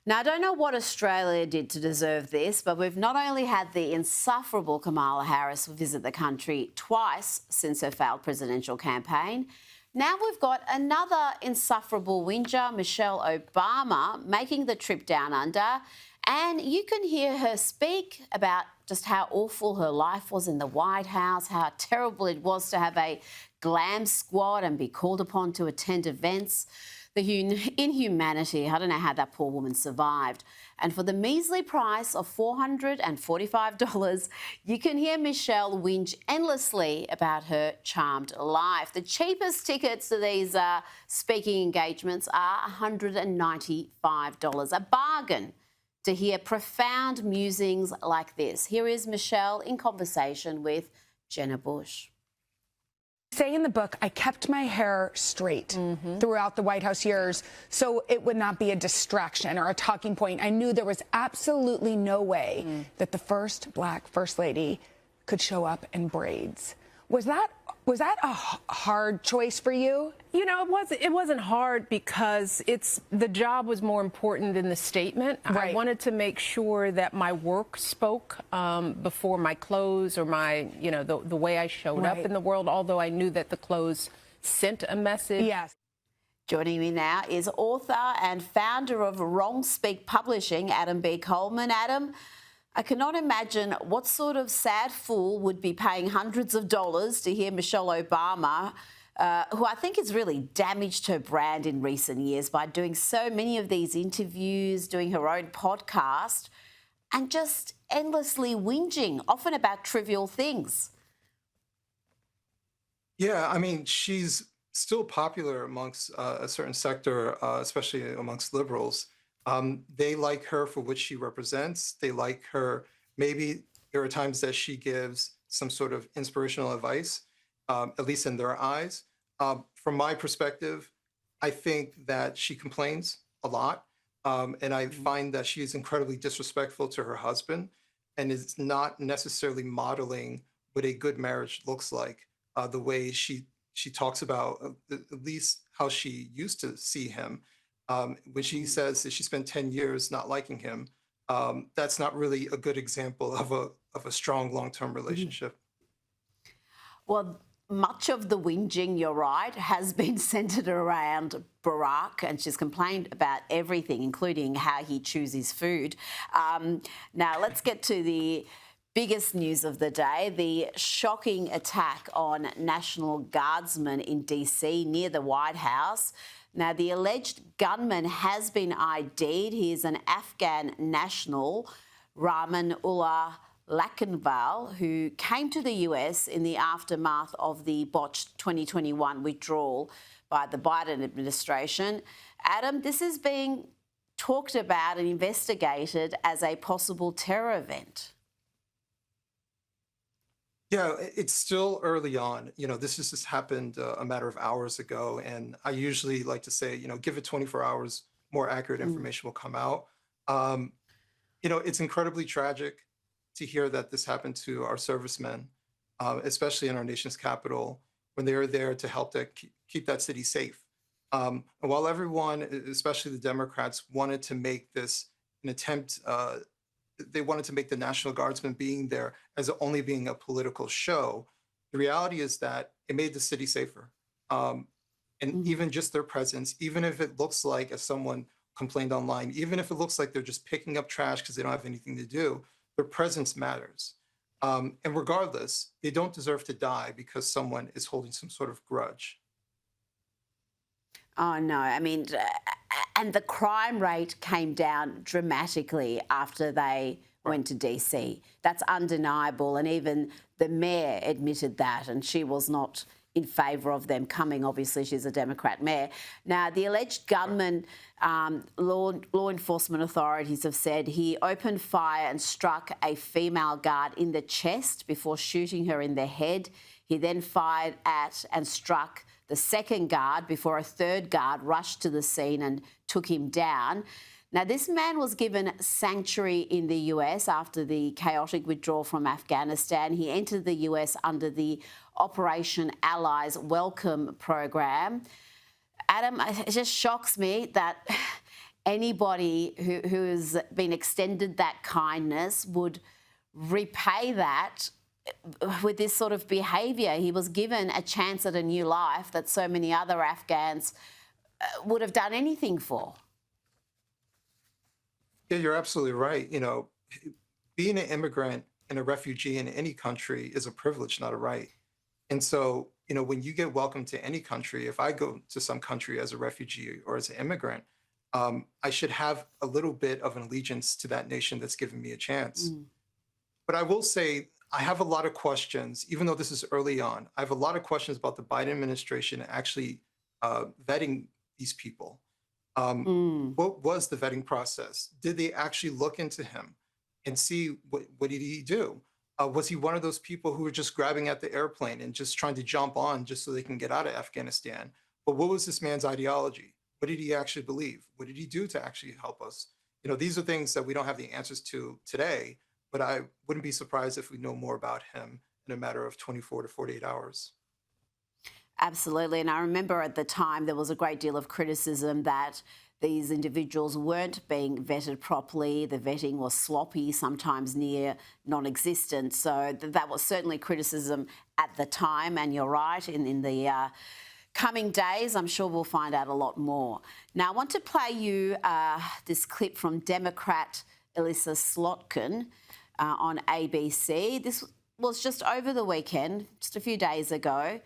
Now, I don't know what Australia did to deserve this, but we've not only had the insufferable Kamala Harris visit the country twice since her failed presidential campaign, now we've got another insufferable whinger, Michelle Obama, making the trip down under. And you can hear her speak about just how awful her life was in the White House, how terrible it was to have a glam squad and be called upon to attend events. The inhumanity, I don't know how that poor woman survived. And for the measly price of $445, you can hear Michelle whinge endlessly about her charmed life. The cheapest tickets to these speaking engagements are $195, a bargain to hear profound musings like this. Here is Michelle in conversation with Jenna Bush. Say in the book, I kept my hair straight throughout the White House years so it would not be a distraction or a talking point. I knew there was absolutely no way that the first Black First Lady could show up in braids. Was that a hard choice for you? You know, it wasn't hard because the job was more important than the statement. Right. I wanted to make sure that my work spoke before my clothes or the way I showed up in the world, although I knew that the clothes sent a message. Yes. Joining me now is author and founder of Wrong Speak Publishing, Adam B. Coleman. Adam, I cannot imagine what sort of sad fool would be paying hundreds of dollars to hear Michelle Obama, who I think has really damaged her brand in recent years by doing so many of these interviews, doing her own podcast, and just endlessly whinging, often about trivial things. Yeah, I mean, she's still popular amongst a certain sector, especially amongst liberals. They like her for what she represents. They like her. Maybe there are times that she gives some sort of inspirational advice, at least in their eyes. From my perspective, I think that she complains a lot. And I find that she is incredibly disrespectful to her husband and is not necessarily modeling what a good marriage looks like, the way she talks about at least how she used to see him. When she says that she spent 10 years not liking him, that's not really a good example of a strong long-term relationship. Well, much of the whinging, you're right, has been centred around Barack, and she's complained about everything, including how he chooses food. Now, let's get to the biggest news of the day, the shocking attack on National Guardsmen in DC near the White House. Now, the alleged gunman has been ID'd. He is an Afghan national, Rahmanullah Lakanval, who came to the US in the aftermath of the botched 2021 withdrawal by the Biden administration. Adam, this is being talked about and investigated as a possible terror event. Yeah, it's still early on. This has just happened a matter of hours ago. And I usually like to say, give it 24 hours, more accurate information will come out. It's incredibly tragic to hear that this happened to our servicemen, especially in our nation's capital, when they are there to help keep that city safe. And while everyone, especially the Democrats, wanted to make this an attempt, they wanted to make the National Guardsmen being there as only being a political show. The reality is that it made the city safer. And even just their presence, even if it looks like, as someone complained online, even if it looks like they're just picking up trash because they don't have anything to do, their presence matters. And regardless, they don't deserve to die because someone is holding some sort of grudge. Oh, no. I mean, and the crime rate came down dramatically after they went to DC. That's undeniable. And even the mayor admitted that, and she was not in favour of them coming. Obviously, she's a Democrat mayor. Now, the alleged gunman, law enforcement authorities have said he opened fire and struck a female guard in the chest before shooting her in the head. He then fired at and struck the second guard before a third guard rushed to the scene and took him down. Now, this man was given sanctuary in the US after the chaotic withdrawal from Afghanistan. He entered the US under the Operation Allies Welcome program. Adam, it just shocks me that anybody who has been extended that kindness would repay that with this sort of behaviour. He was given a chance at a new life that so many other Afghans would have done anything for. Yeah, you're absolutely right. Being an immigrant and a refugee in any country is a privilege, not a right. And so, when you get welcomed to any country, if I go to some country as a refugee or as an immigrant, I should have a little bit of an allegiance to that nation that's given me a chance. But I will say, I have a lot of questions, even though this is early on. I have a lot of questions about the Biden administration actually vetting these people. What was the vetting process? Did they actually look into him and see what did he do? Was he one of those people who were just grabbing at the airplane and just trying to jump on just so they can get out of Afghanistan? But what was this man's ideology? What did he actually believe? What did he do to actually help us? These are things that we don't have the answers to today, but I wouldn't be surprised if we know more about him in a matter of 24 to 48 hours. Absolutely. And I remember at the time there was a great deal of criticism that these individuals weren't being vetted properly. The vetting was sloppy, sometimes near non-existent. So that was certainly criticism at the time. And you're right, in the coming days, I'm sure we'll find out a lot more. Now, I want to play you this clip from Democrat Elissa Slotkin on ABC. This was just over the weekend, just a few days ago.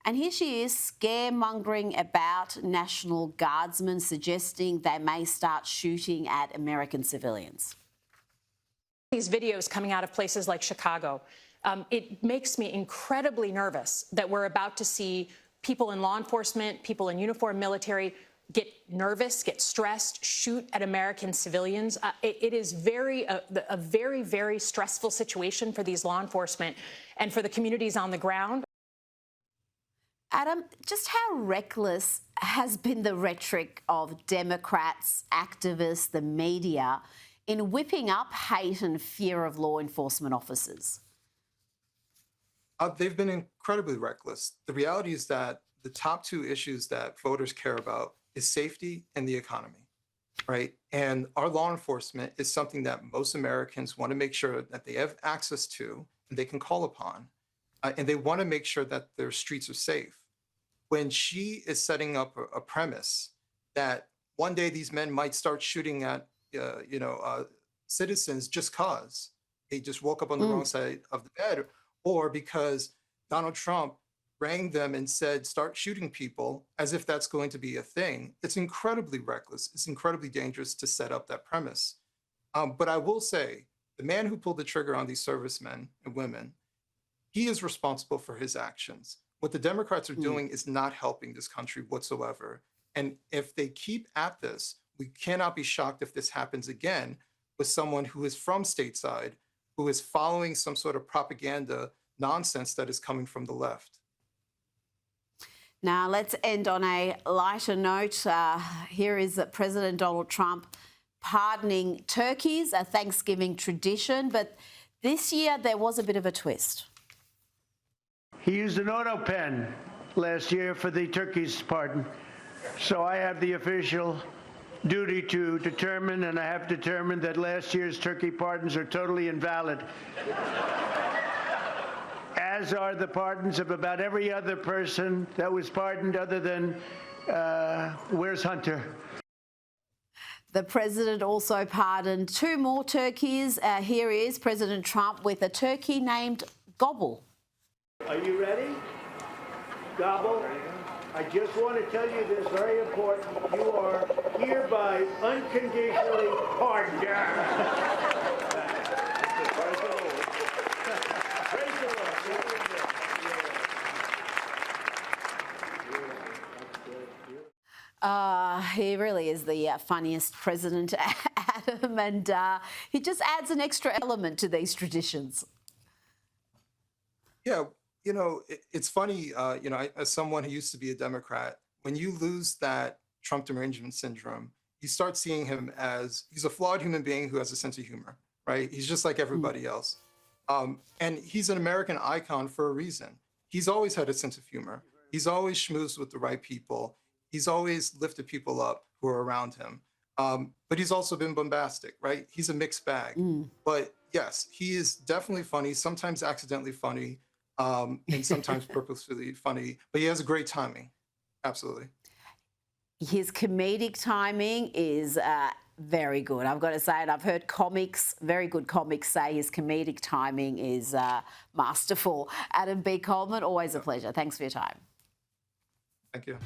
And here she is scaremongering about National Guardsmen, suggesting they may start shooting at American civilians. These videos coming out of places like Chicago, it makes me incredibly nervous that we're about to see people in law enforcement, people in uniform military get nervous, get stressed, shoot at American civilians. It is a very, very stressful situation for these law enforcement and for the communities on the ground. Adam, just how reckless has been the rhetoric of Democrats, activists, the media in whipping up hate and fear of law enforcement officers? They've been incredibly reckless. The reality is that the top two issues that voters care about is safety and the economy, right? And our law enforcement is something that most Americans want to make sure that they have access to and they can call upon. And they want to make sure that their streets are safe. When she is setting up a premise that one day these men might start shooting at, citizens just cause they just woke up on the wrong side of the bed, or because Donald Trump rang them and said, start shooting people, as if that's going to be a thing, it's incredibly reckless. It's incredibly dangerous to set up that premise. But I will say, the man who pulled the trigger on these servicemen and women, he is responsible for his actions. What the Democrats are doing is not helping this country whatsoever. And if they keep at this, we cannot be shocked if this happens again with someone who is from stateside, who is following some sort of propaganda nonsense that is coming from the left. Now, let's end on a lighter note. Here is President Donald Trump pardoning turkeys, a Thanksgiving tradition. But this year, there was a bit of a twist. He used an auto pen last year for the turkey's pardon. So I have the official duty to determine, and I have determined that last year's turkey pardons are totally invalid, as are the pardons of about every other person that was pardoned other than Where's Hunter? The president also pardoned two more turkeys. Here is President Trump with a turkey named Gobble. Are you ready? Gobble. I just want to tell you this, very important. You are hereby unconditionally pardoned. Praise the Lord. He really is the funniest president, Adam, and he just adds an extra element to these traditions. Yeah, it's funny, as someone who used to be a Democrat, when you lose that Trump derangement syndrome, you start seeing him as he's a flawed human being who has a sense of humor, right? He's just like everybody else. And he's an American icon for a reason. He's always had a sense of humor. He's always schmoozed with the right people. He's always lifted people up who are around him. But he's also been bombastic, right? He's a mixed bag. But yes, he is definitely funny, sometimes accidentally funny, and sometimes purposefully funny. But he has a great timing. Absolutely. His comedic timing is very good. I've got to say it. I've heard comics, very good comics, say his comedic timing is masterful. Adam B. Coleman, always a pleasure. Thanks for your time. Thank you.